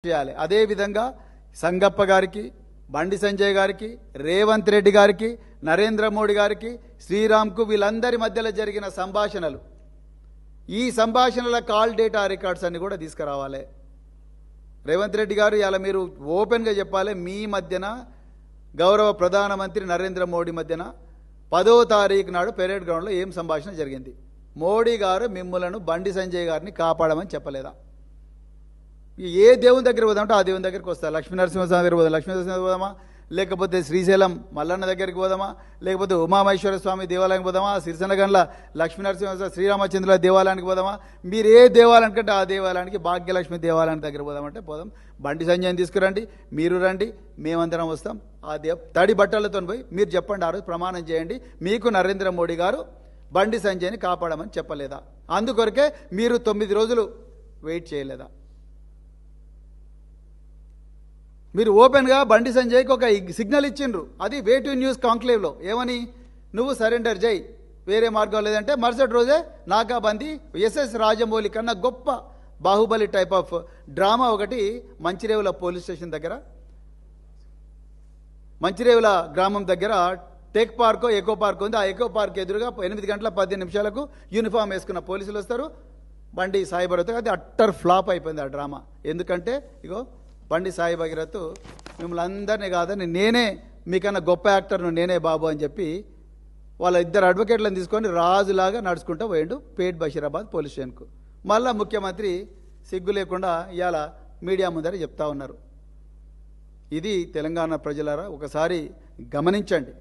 చేయాలి. అదేవిధంగా సంగప్ప గారికి, బండి సంజయ్ గారికి, రేవంత్ రెడ్డి గారికి, నరేంద్ర మోడీ గారికి, శ్రీరామ్కు వీళ్ళందరి మధ్యలో జరిగిన సంభాషణలు, ఈ సంభాషణల కాల్ డేటా రికార్డ్స్ అన్ని కూడా తీసుకురావాలి. రేవంత్ రెడ్డి గారు ఇలా మీరు ఓపెన్గా చెప్పాలి, మీ మధ్యన గౌరవ ప్రధానమంత్రి నరేంద్ర మోడీ మధ్యన 10వ తారీఖు నాడు పెరేడ్ గ్రౌండ్లో ఏం సంభాషణ జరిగింది? మోడీ గారు మిమ్మలను బండి సంజయ్ గారిని కాపాడమని చెప్పలేదా? ఏ దేవుని దగ్గర పోదామంటే ఆ దేవుని దగ్గరికి వస్తారు. లక్ష్మీనరసింహస్వామి దగ్గర పోదాం, లక్ష్మీనరసింహ పోదామా, లేకపోతే శ్రీశైలం మల్లన్న దగ్గరికి పోదామా, లేకపోతే ఉమామహేశ్వర స్వామి దేవాలయానికి పోదామా, సిరిసనగండ్ల లక్ష్మీనరసింహస్వామి శ్రీరామచంద్రుల దేవాలయానికి పోదామా, మీరు ఏ దేవాలయానికి అంటే ఆ దేవాలయానికి, భాగ్యలక్ష్మి దేవాలయానికి దగ్గర పోదామంటే పోదాం. బండి సంజయ్ని తీసుకురండి, మీరు రండి, మేమందరం వస్తాం. ఆ తడి బట్టలతో పోయి మీరు చెప్పండి, ఆ రోజు ప్రమాణం చేయండి, మీకు నరేంద్ర మోడీ గారు బండి సంజయ్ని కాపాడమని చెప్పలేదా? అందుకొరకే మీరు 9 రోజులు వెయిట్ చేయలేదా? మీరు ఓపెన్గా బండి సంజయ్కి ఒక సిగ్నల్ ఇచ్చిండ్రు, అది వే టు న్యూస్ కాంక్లేవ్లో. ఏమని? నువ్వు సరెండర్ చేయి, వేరే మార్గం లేదంటే మరుసటి రోజే నాకాబందీ ఎస్ఎస్ రాజమౌళి కన్నా గొప్ప బాహుబలి టైప్ ఆఫ్ డ్రామా ఒకటి మంచిరేవుల పోలీస్ స్టేషన్ దగ్గర, మంచిరేవుల గ్రామం దగ్గర టెక్ పార్క్, ఎకో పార్క్ ఉంది. ఆ ఎకో పార్క్ ఎదురుగా 8 గంటల 15 నిమిషాలకు యూనిఫామ్ వేసుకున్న పోలీసులు వస్తారు, బండి సాయి భగీరథ్. అది అట్టర్ ఫ్లాప్ అయిపోయింది ఆ డ్రామా. ఎందుకంటే ఇగో బండి సాయి భగీరథ్ మిమ్మల్ని అందరినీ కాదని నేనే మీకన్నా గొప్ప యాక్టర్ను నేనే బాబు అని చెప్పి వాళ్ళ 2 అడ్వకేట్లను తీసుకొని రాజులాగా నడుచుకుంటూ పోయిండు పేట్ బషీరాబాద్ పోలీస్ స్టేషన్కు. మళ్ళా ముఖ్యమంత్రి సిగ్గు లేకుండా ఇవాళ మీడియా ముందర చెప్తా ఉన్నారు. ఇది తెలంగాణ ప్రజలారా ఒకసారి గమనించండి.